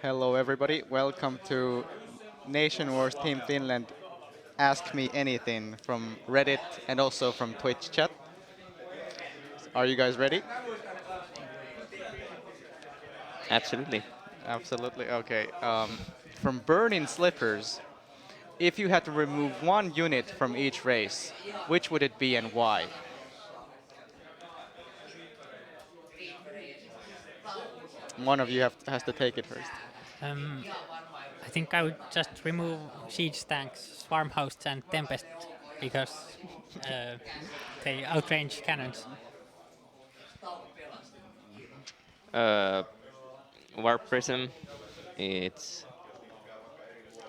Hello, everybody. Welcome to Nation Wars Team Finland. Ask me anything from Reddit and also from Twitch chat. Are you guys ready? Absolutely. Absolutely. Okay. From Burning Slippers, if you had to remove one unit from each race, which would it be and why? One of you has to take it first. Um, I think I would just remove siege tanks, swarm hosts, and tempest because uh, they outrange cannons. Uh, Warp Prism, it's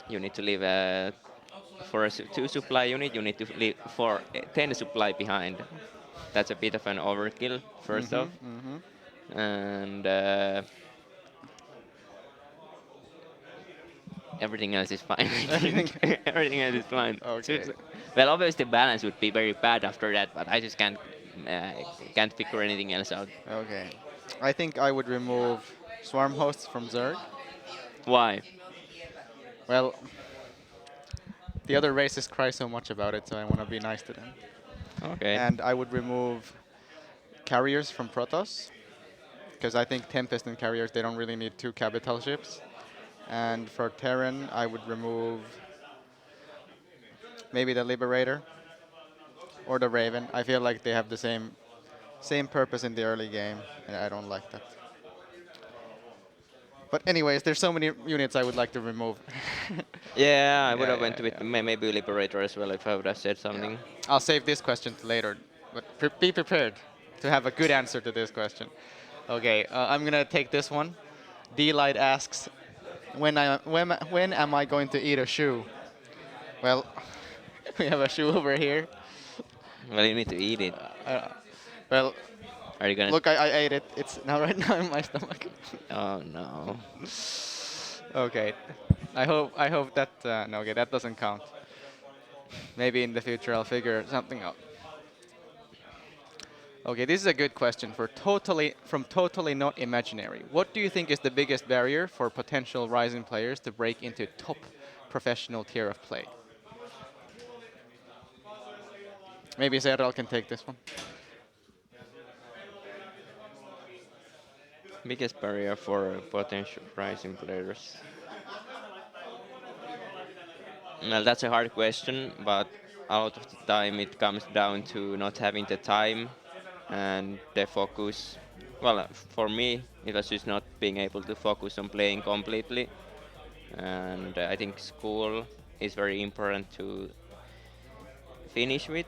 you need to leave for a 2 supply unit. You need to leave for 10 supply behind. That's a bit of an overkill, first off, Mm-hmm. and everything else is fine. I Everything. think everything else is fine. Okay. Well, obviously balance would be very bad after that, but I just uh, can't figure anything else out. Okay. I think I would remove Swarm Hosts from Zerg. Why? Well, the other races cry so much about it, so I want to be nice to them. Okay. And I would remove carriers from Protoss, because I think Tempest and carriers, they don't really need two capital ships. And for Terran, I would remove maybe the Liberator or the Raven. I feel like they have the same purpose in the early game, and I don't like that. But anyways, there's so many units I would like to remove. Yeah, I would Yeah, have yeah, went with yeah. maybe Liberator as well if I would have said Yeah. something. I'll save this question to later, but be prepared to have a good answer to this question. Okay, I'm gonna take this one. D-Light asks, when am I going to eat a shoe? Well, we have a shoe over here. Well, you need to eat it. Uh, well, Are you gonna? look, I ate it. It's now right now in my stomach. Oh no. Okay, I hope that no, okay, that doesn't count. Maybe in the future I'll figure something out. Okay, this is a good question from totally not imaginary. What do you think is the biggest barrier for potential rising players to break into top professional tier of play? Maybe Serral can take this one. Biggest barrier for potential rising players. Well, that's a hard question, but a lot of the time it comes down to not having the time and the focus. Well, for me, it was just not being able to focus on playing completely, and I think school is very important to finish with.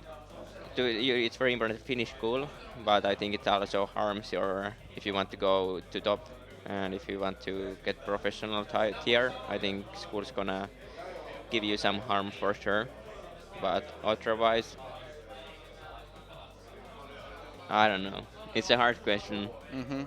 It's very important to finish school, but I think it also harms your if you want to go to top and if you want to get professional tier. I think school's gonna give you some harm for sure, but otherwise, I don't know. It's a hard question. hmm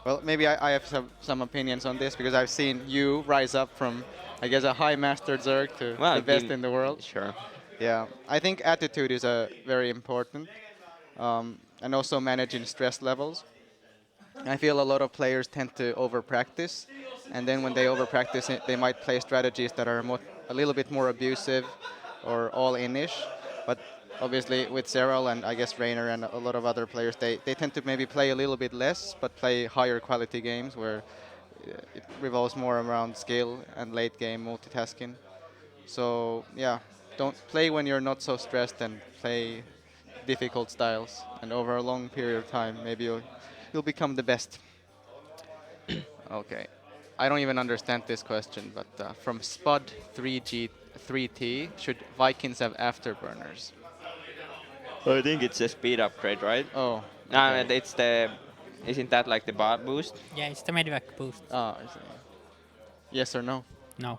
Well, maybe I have some opinions on this because I've seen you rise up from, I guess, a high master Zerg to Well, the best in the world. sure. Yeah, I think attitude is very important, and also managing stress levels. I feel a lot of players tend to over practice, and then when they over practice, they might play strategies that are a little bit more abusive or all inish. But obviously, with Serral and I guess Rainer and a lot of other players, they tend to maybe play a little bit less, but play higher quality games where it revolves more around skill and late game multitasking. So yeah, don't play when you're not so stressed and play difficult styles. And over a long period of time, maybe you'll become the best. Okay. I don't even understand this question, but from Spud 3G 3T, should Vikings have afterburners? I think it's a speed upgrade, right? Oh, No, okay. it's the. Isn't that like the bar boost? Yeah, it's the medivac boost. Ah, I see. Yes or no? No.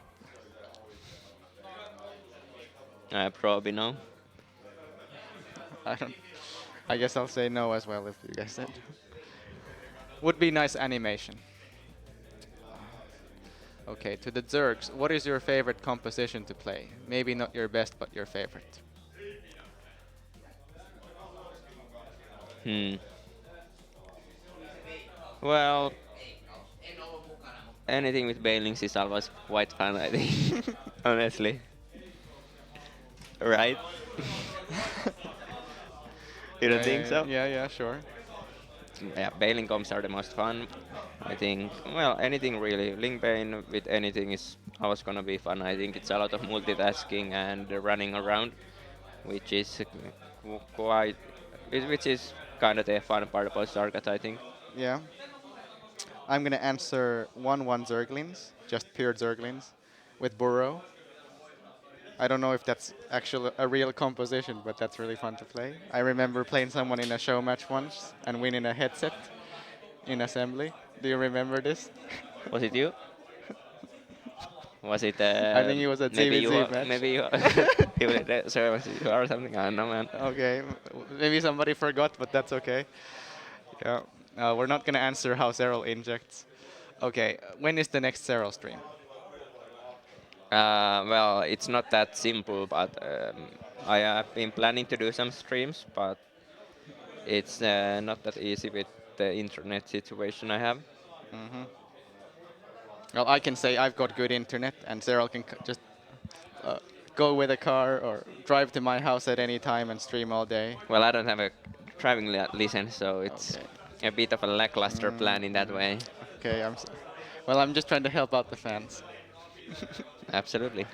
Probably no. I don't. I guess I'll say no as well if you guys said. Would be nice animation. Okay, to the Zergs, what is your favorite composition to play? Maybe not your best, but your favorite. Hmm. Well, anything with bailings is always quite fun, I think. Honestly. Right? You don't Yeah, think yeah, so? yeah, yeah, sure. Yeah, bailing comps are the most fun. I think, well, anything really. Link Bane with anything is always gonna be fun. I think it's a lot of multitasking and running around, which is quite, which is kind of the fun part about StarCraft, I think. Yeah. I'm gonna answer 1-1 Zerglings, just pure Zerglings, with Burrow. I don't know if that's actually a real composition, but that's really fun to play. I remember playing someone in a show match once and winning a headset in assembly. Do you remember this? Was it you? Was it I think it was a maybe you? TVZ match. Maybe you? You were the service or something? I don't know, man. Okay, maybe somebody forgot, but that's okay. Yeah, we're not gonna answer how Serral injects. Okay, when is the next Serral stream? Well, it's not that simple, but I have been planning to do some streams, but it's not that easy with the internet situation I have. Hmm. Well, I can say I've got good internet, and Serral can just uh, go with a car or drive to my house at any time and stream all day. Well, I don't have a driving license, so it's Okay. a bit of a lackluster Mm, plan in that way. okay, well, I'm just trying to help out the fans. Absolutely.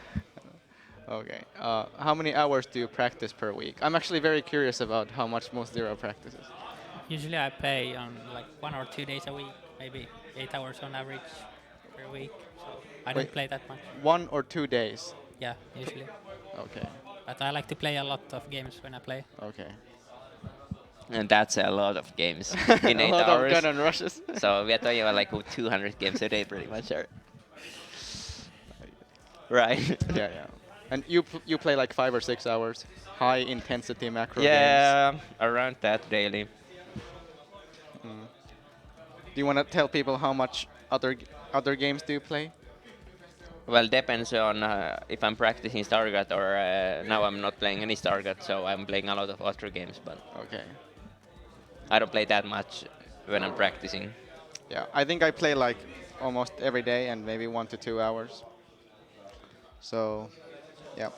Okay. How many hours do you practice per week? I'm actually very curious about how much MusZero practices. Usually I play on like 1 or 2 days a week, maybe 8 hours on average per week. So I Wait, don't play that much. 1 or 2 days? Yeah, usually. Okay. But I like to play a lot of games when I play. Okay. And that's a lot of games in A eight lot of hours. gun and rushes. So we are talking about like 200 games a day, pretty much. Right. Yeah, yeah. And you play like 5 or 6 hours, high intensity macro games. Yeah, around that daily. Do you want to tell people how much other games do you play? Well, depends on if I'm practicing StarCraft or now I'm not playing any StarCraft, so I'm playing a lot of other games, but Okay. I don't play that much when I'm practicing. Yeah, I think I play like almost every day and maybe 1 to 2 hours. So, yeah.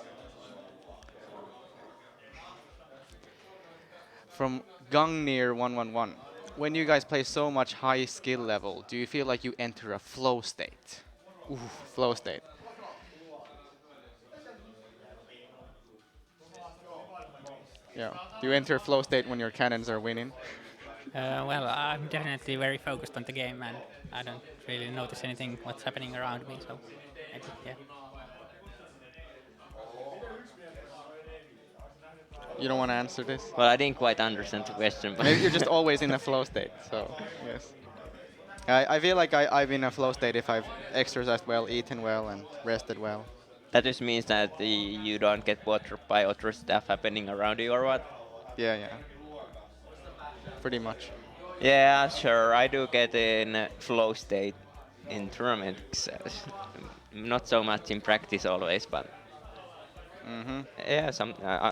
From Gungnir 111. When you guys play so much high skill level, do you feel like you enter a flow state? Ooh, flow state. Yeah. Do you enter flow state when your cannons are winning? Well, I'm definitely very focused on the game and I don't really notice anything what's happening around me. So maybe, yeah. You don't want to answer this? Well, I didn't quite understand the question, but Maybe you're just always in a flow state. So, yes. I feel like I'm in a flow state if I've exercised well, eaten well, and rested well. that just means that you don't get bothered by other stuff happening around you or what? Yeah, yeah. Pretty much. Yeah, sure. I do get in flow state in tournaments. Not so much in practice always, but Mm-hmm. yeah,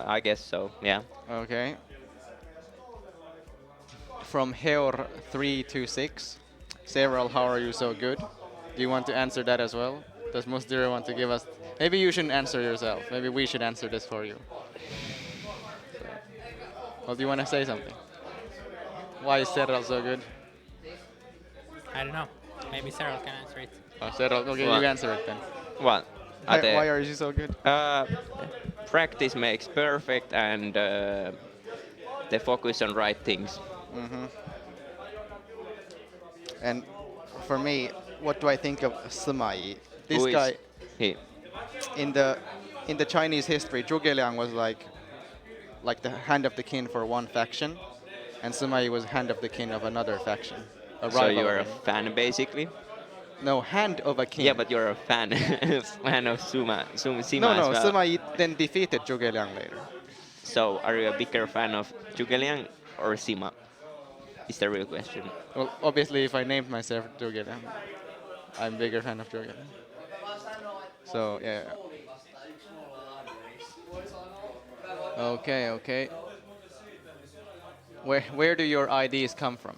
I guess so. Yeah. Okay. From Heor326. Serral, how are you so good? Do you want to answer that as well? Does MusZero want to give us... Maybe you shouldn't answer yourself. Maybe we should answer this for you. Well, do you want to say something? Why is Serral so good? I don't know. Maybe Serral can answer it. Oh, Serral, okay, Well, you answer it then. What? Why are you so good? Practice makes perfect, and they focus on right things. Hmm. And for me, what do I think of Sima? This Who is guy, he? in the Chinese history, ZhuGeLiang was like the hand of the king for one faction, and Sima was hand of the king of another faction. A So rival you're of a him. fan, basically. No, hand of a king. Yeah, but you're a fan, fan of Sima No, as no, well. Sima then defeated ZhuGeLiang later. So are you a bigger fan of ZhuGeLiang or Sima? Is the real question. Well, obviously, if I named myself ZhuGeLiang, I'm bigger fan of ZhuGeLiang. So yeah. Okay, okay. Where do your IDs come from?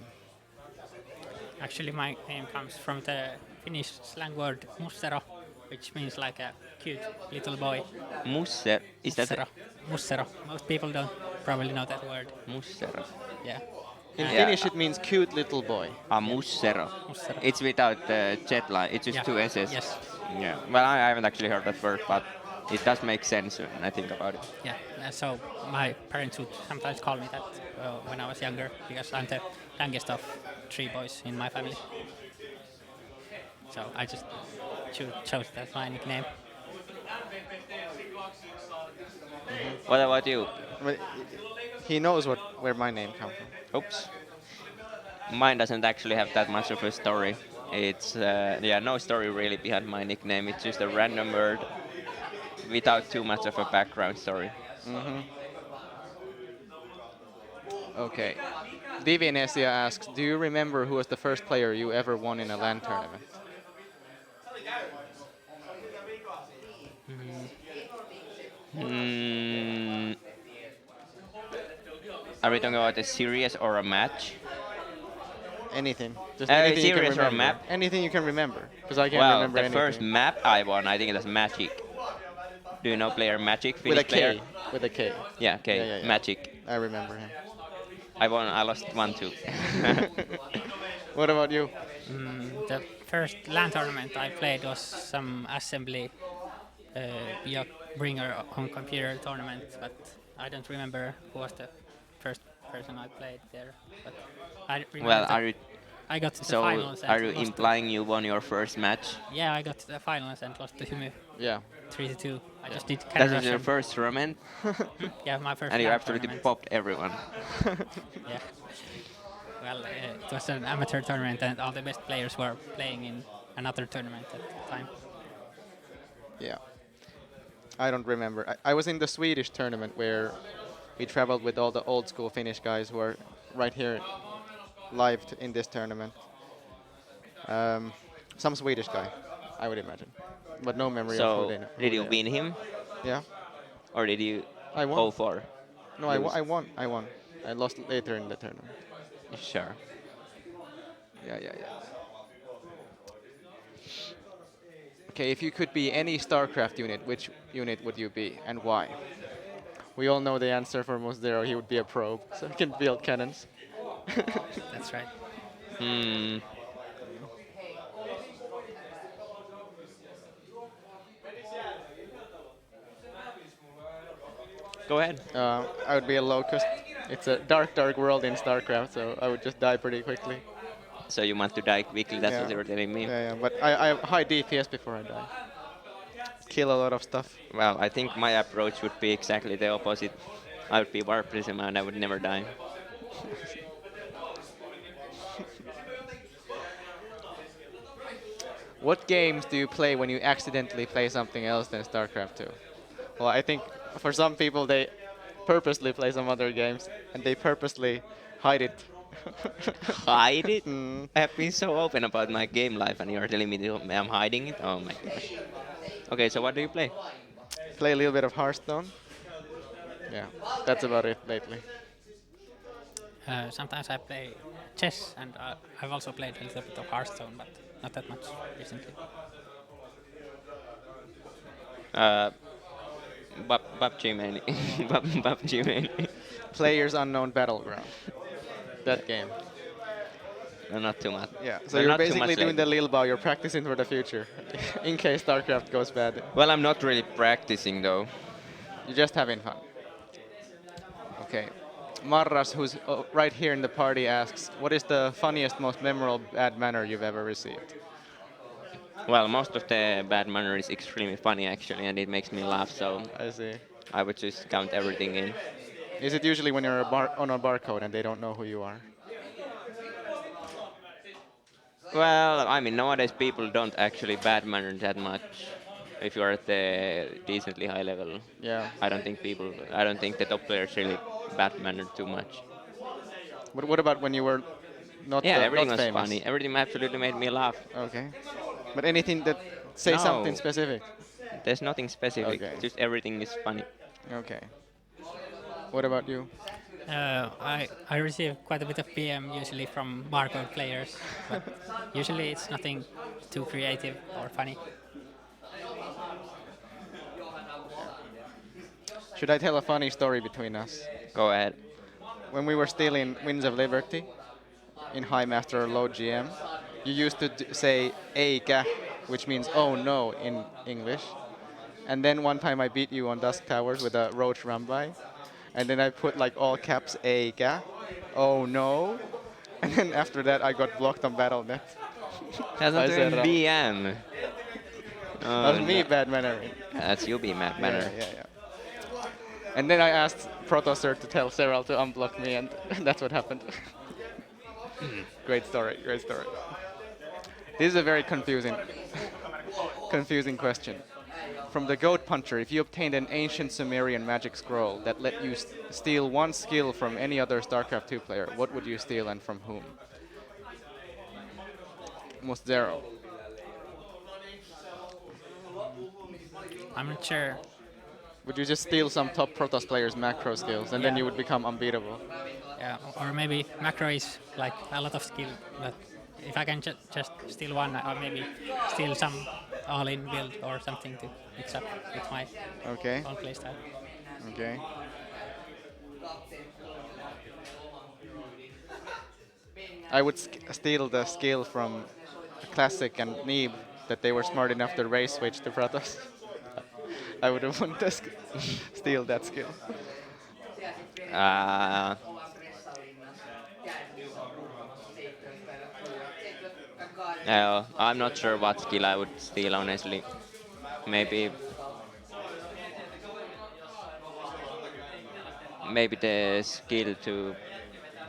Actually, my name comes from the Finnish slang word "mussero," which means like a cute little boy. Musser. Is that Mussero. Mussero. Most people don't probably know that word. Mussero? Yeah. In Yeah. Finnish, it means cute little boy. A Yeah. Mussero. Mussero. It's without the jet line. It's just Yeah. two S's. Yes. Yeah. Well, I haven't actually heard that word, but it does make sense when I think about it. Yeah. So my parents would sometimes call me that when I was younger because I'm the youngest of three boys in my family. So I just chose that my nickname. What about you? But he knows where my name comes from. Oops. Mine doesn't actually have that much of a story. It's yeah, no story really behind my nickname. It's just a random word without too much of a background story. Okay. Divinesia asks, do you remember who was the first player you ever won in a LAN tournament? Mm, are we talking about a series or a match? Anything. Just anything you can Series or a remember. map? Anything you can remember. Because I can't Well, remember the first anything. map I won, I think it was Magic. Do you know player Magic? With a Finnish player? K. With a K. Yeah, okay, Yeah. Magic. I remember him. I won. I lost 1-2. What about you? The first LAN tournament I played was some assembly Biok bringer on computer tournament, but I don't remember who was the first person I played there. But I remember Well, that are you I got to the so? finals Are and you lost. implying you won your first match? Yeah, I got to the finals and lost to Hymy Yeah. 3-2. I just did That carry was your Russian. first tournament, Yeah, my first and you LAN absolutely tournament. popped everyone. Yeah. Well, it was an amateur tournament and all the best players were playing in another tournament at the time. Yeah. I don't remember. I was in the Swedish tournament where we traveled with all the old school Finnish guys who are right here live in this tournament. Um, some Swedish guy, I would imagine. But no memory of who So, they, did who you they are. win him, Yeah. or did you I won. 0-4 No, lose? I won. I won. I lost later in the tournament. Sure. Yeah. Okay, if you could be any StarCraft unit, which unit would you be and why? We all know the answer for MusZero. He would be a probe, so he can build cannons. That's right. Hmm. Go ahead. I would be a locust. It's a dark world in StarCraft, so I would just die pretty quickly. So you want to die quickly? That's Yeah. what you're telling me. Yeah, but I have high DPS before I die. Kill a lot of stuff. Well, I think my approach would be exactly the opposite. I would be War Prism and I would never die. What games do you play when you accidentally play something else than StarCraft 2? Well, I think for some people they purposely play some other games and they purposely hide it. Hide it? Mm. I have been so open about my game life and you're telling me that I'm hiding it? Oh my gosh. Okay, so what do you play? Play a little bit of Hearthstone. Yeah, that's about it lately. Sometimes I play chess, and I've also played a little bit of Hearthstone, but not that much recently. PUBG mainly. PUBG mainly. Players Unknown Battleground. That game. No, not too much. Yeah, so Well, you're not too basically much doing the lately. Lil Bao, you're practicing for the future. In case StarCraft goes bad. Well, I'm not really practicing though. You're just having fun. Okay. Marras, who's right here in the party, asks, what is the funniest, most memorable bad manner you've ever received? Well, most of the bad manner is extremely funny actually, and it makes me laugh. So I see. I would just count everything in. Is it usually when you're on a barcode and they don't know who you are? Well, I mean, nowadays people don't actually bad manner that much. If you're at the decently high level, Yeah. I don't think the top players really bad manner too much. But what about when you were Yeah, everything not was famous? funny. Everything absolutely made me laugh. Okay. But anything that say something No, specific? there's nothing specific. Okay. Just everything is funny. Okay. What about you? I receive quite a bit of PM usually from barcode players, but usually it's nothing too creative or funny. Should I tell a funny story between us? Go ahead. When we were still in Winds of Liberty, in High Master or Low GM, you used to say eikä, which means oh no in English. And then one time I beat you on Dusk Towers with a Roach Rumbai. And then I put like all caps eikä, oh no. And then after that I got blocked on BattleNet. That's by not even Serral. BM. That Oh, was me no. bad manner. That's you be mad manner. Yeah. And then I asked Protosir to tell Serral to unblock me, and that's what happened. Great story. This is a very confusing question. From the Goat Puncher, if you obtained an ancient Sumerian magic scroll that let you steal one skill from any other StarCraft 2 player, what would you steal and from whom? MusZero. I'm not sure. Would you just steal some top Protoss players' macro skills and then Yeah. you would become unbeatable? Yeah, or maybe macro is like a lot of skill, but if I can just steal one, or maybe steal some all-in build or something to mix up with my Okay. own playstyle. Okay. I would steal the skill from Classic and Neeb that they were smart enough to race switch to Protoss. I would have wanted to steal that skill. Uh, no, I'm not sure what skill I would steal, honestly. Maybe the skill to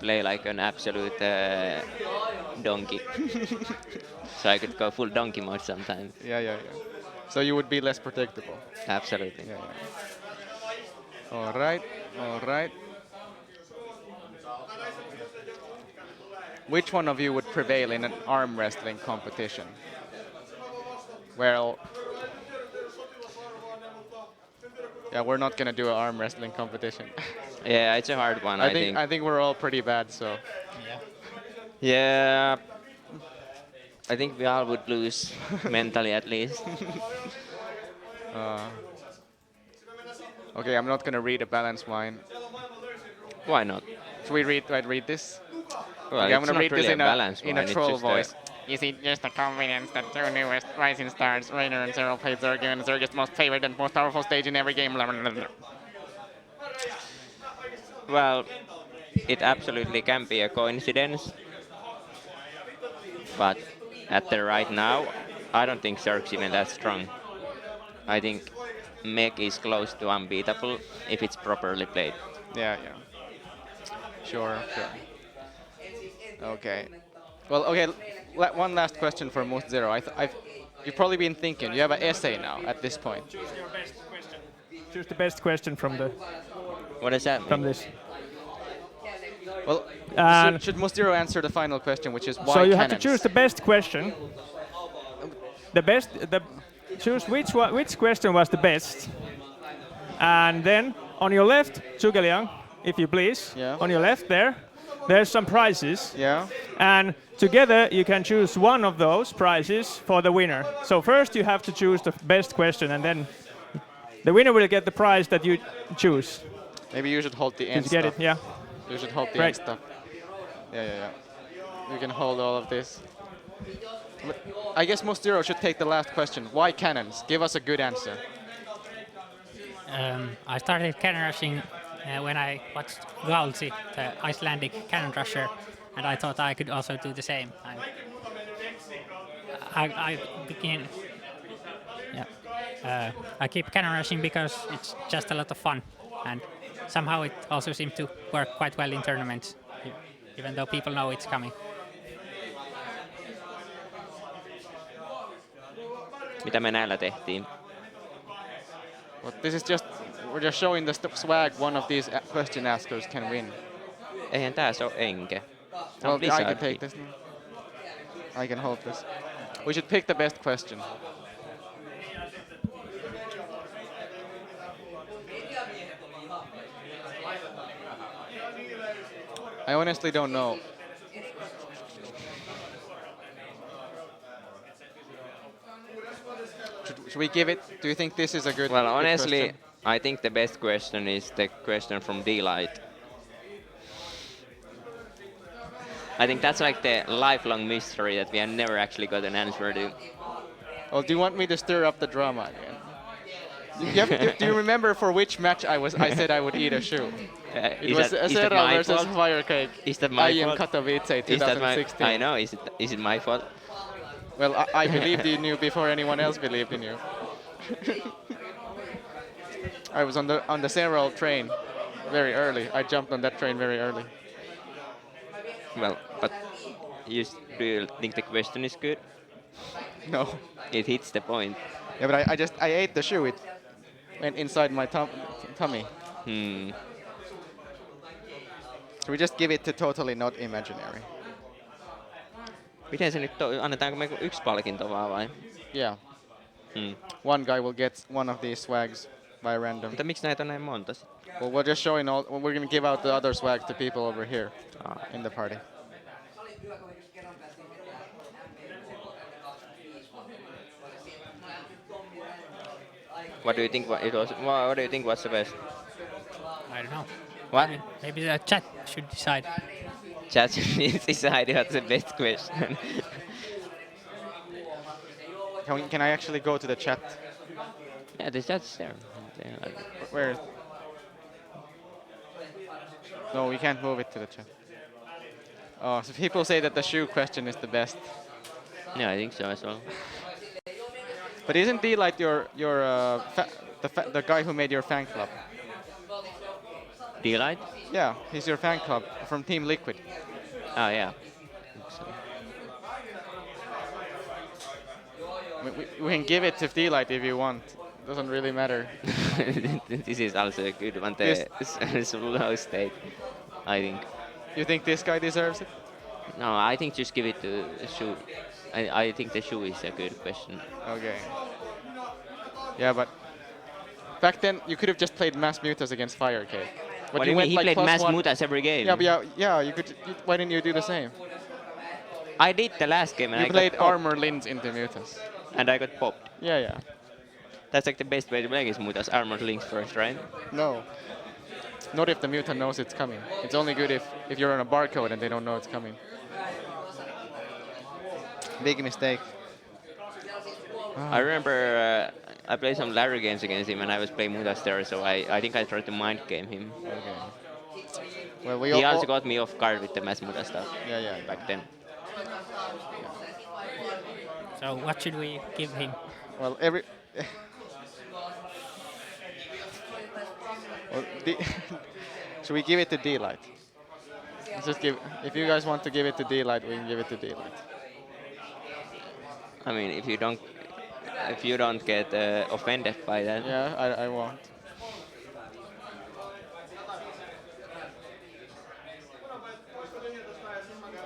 play like an absolute donkey. So I could go full donkey mode sometimes. Yeah. So you would be less predictable. Absolutely. Yeah. All right. Which one of you would prevail in an arm wrestling competition? Well, yeah, we're not gonna do an arm wrestling competition. Yeah, it's a hard one, I think. I think we're all pretty bad, so. Yeah. Yeah, I think we all would lose mentally at least. Okay, I'm not gonna read a balance wine. Why not? Should we read this? Well, Okay, I'm it's gonna not read really this a balance in one, a it's troll just voice. Is it just a coincidence that two newest rising stars, Rainer and Serral, played Zerg, and Zerg is the most favorite and most powerful stage in every game? Well, it absolutely can be a coincidence. But at the right now, I don't think Zerg's even that strong. I think Mech is close to unbeatable if it's properly played. Yeah. Sure. Okay. Well, okay. One last question for MusZero. You've probably been thinking. You have an essay now at this point. Choose the best question from What does that mean? this. Well, And should MusZero answer the final question, which is why so you have to cannons? choose the best question. Choose which question was the best. And then on your left, ZhuGeLiang, if you please. Yeah. On your left there's some prizes. Yeah. And together you can choose one of those prizes for the winner. So first you have to choose the best question, and then the winner will get the prize that you choose. Maybe you should hold the Did end you get stuff. it? Yeah. You should hold the Right. end stuff. Yeah. You can hold all of this. But I guess MusZero should take the last question. Why cannons? Give us a good answer. I started cannon rushing when I watched Gaulzi, the Icelandic cannon rusher, and I thought I could also do the same. I begin. Yeah. I keep cannon rushing because it's just a lot of fun, and somehow it also seems to work quite well in tournaments, even though people know it's coming. Mitä me näillä tehtiin? Well, we're just showing the swag one of these question askers can win. Eihän tää se oo enke. Tää Well, on I can Blizzard. take this. I can hold this. We should pick the best question. I honestly don't know. Should we give it? Do you think this is a Well, good honestly, question? I think the best question is the question from D-Light. I think that's like the lifelong mystery that we have never actually got an answer to. Oh, do you want me to stir up the drama again? Do you remember for which match I said I would eat a shoe? It Is was that Serral my versus fault? Firecake. Is that I my am fault? Katowice Is that my? 2016. I know. Is it my fault? Well, I believed in you before anyone else believed in you. I was on the Serral train very early. I jumped on that train very early. Well, but do you think the question is good? No. It hits the point. Yeah, but I ate the shoe. It went inside my tummy. Hmm. So we just give it to totally not imaginary. Miten se nyt annetaanko me yksi palkinto vaan vai? Yeah. Hmm. One guy will get one of these swags by random. Mutta miksi näitä on näin monta sit? Well, we're just showing all. Well, we're gonna give out the other swag to people over here in the party. What do you think? What do you think was the best? I don't know. What? Maybe the chat should decide. Chat needs to decide what's the best question. Can I actually go to the chat? Yeah, the chat's there. Where? No, we can't move it to the chat. Oh, so people say that the shoe question is the best. Yeah, I think so as well. But isn't D-Light the guy who made your fan club? D-Light? Yeah, he's your fan club from Team Liquid. Oh, yeah. We can give it to D-Light if you want. Doesn't really matter. This is also a good one. Yes. The slow state, I think. You think this guy deserves it? No, I think just give it to the shoe. I think the shoe is a good question. Okay. Yeah, but back then you could have just played Mass Mutas against Firecake. But What do you mean? He like played Mass +1. Mutas every game. Yeah, but yeah, you could. Why didn't you do the same? I did the last game and You I played got popped. Armor Linz into Mutas. And I got popped. Yeah, yeah. That's like the best way to play against Mutas. Armored links first, right? No. Not if the mutant knows it's coming. It's only good if you're on a barcode and they don't know it's coming. Big mistake. I remember I played some Larry games against him and I was playing Mutas there, so I think I tried to mind game him. Okay. Well, we He all also got me off guard with the Mass Muta stuff yeah. back then. So what should we give him? Well, well, should we give it to D-Light? Let's just give. If you guys want to give it to D-Light, we can give it to D-Light. I mean, if you don't get offended by that. Yeah, I won't.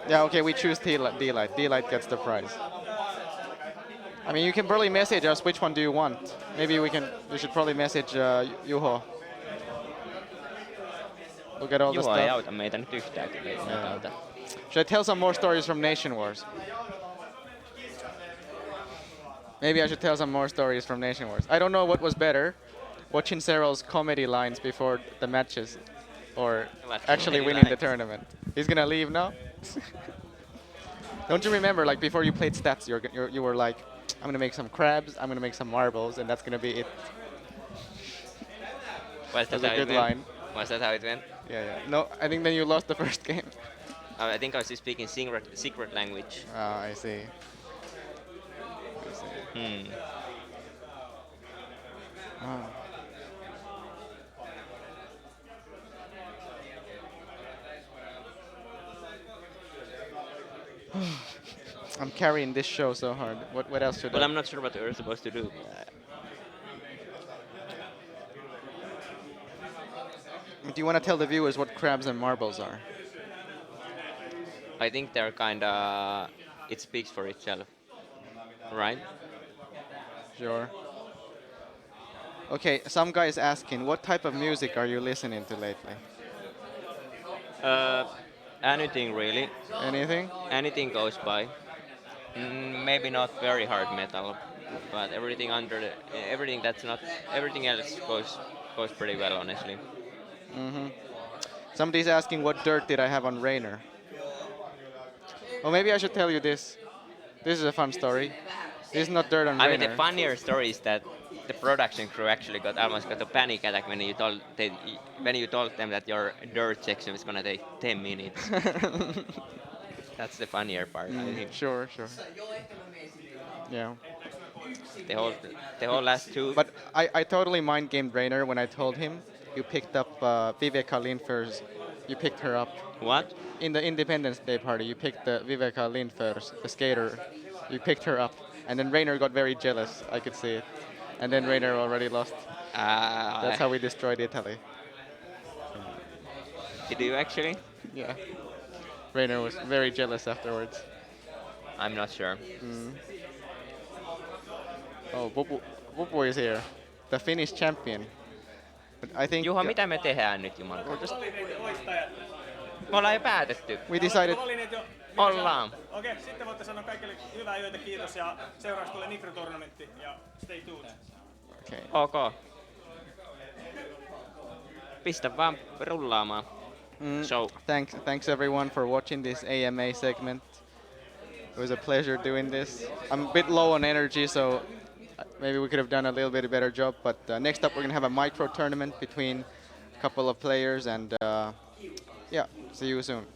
Yeah, okay, we choose D-Light. D-Light gets the prize. I mean, you can probably message us which one do you want. Maybe we should probably message Juho. Look at all the Juho ei stuff. auta meitä nyt yhtään, kun ei meitä auta. Should I tell some more stories from Nation Wars? Maybe I should tell some more stories from Nation Wars. I don't know what was better, watching Serral's comedy lines before the matches, or What actually comedy winning the lines? tournament. He's gonna leave now. Don't you remember, like before you played stats, you were like, I'm gonna make some crabs, I'm gonna make some marbles, and that's gonna be it. Was that That's a how it good went? line. Was that how it went? Yeah. No, I think then you lost the first game. I think I was just speaking secret language. I see. Hmm. Oh. I'm carrying this show so hard. What else should Well, I? I'm not sure what we're supposed to do. Do you want to tell the viewers what crabs and marbles are? I think they're kinda. It speaks for itself, right? Sure. Okay, some guy is asking, what type of music are you listening to lately? Anything really. Anything? Anything goes by. Maybe not very hard metal, but everything that's not everything else goes pretty well, honestly. Hmm. Somebody's asking what dirt did I have on Rainer. Well, maybe I should tell you this. This is a fun story. This is not dirt on I mean, the Rainer. funnier story is that the production crew actually almost got a panic attack when you told them that your dirt section is gonna take 10 minutes. That's the funnier part, I think. Sure, sure. Yeah. The whole the whole last two. But I totally mind gamed Rainer when I told him you picked up Viveka Lindfors. You picked her up. What? In the Independence Day party, you picked the Viveka Lindfors, the skater. You picked her up. And then Rainer got very jealous. I could see it. And then Rainer already lost. That's how we destroyed Italy. Did you actually? Yeah. Rainer was very jealous afterwards. I'm not sure. Oh, Vupu is here. The Finnish champion. But I think Juha, mitä me tehdään nyt, Jumala? Me ollaan jo päätetty. we decided. Ollaan. Okei, sitten voitte sanoa kaikille hyvää yötä, kiitos ja seuraavaksi tulee Nitro-tornamentti ja stay tuned. Okay. Ok. Pistä vaan rullaamaan. So, Thanks everyone for watching this AMA segment. It was a pleasure doing this. I'm a bit low on energy, so maybe we could have done a little bit better job. But next up, we're gonna have a micro tournament between a couple of players, and yeah, see you soon.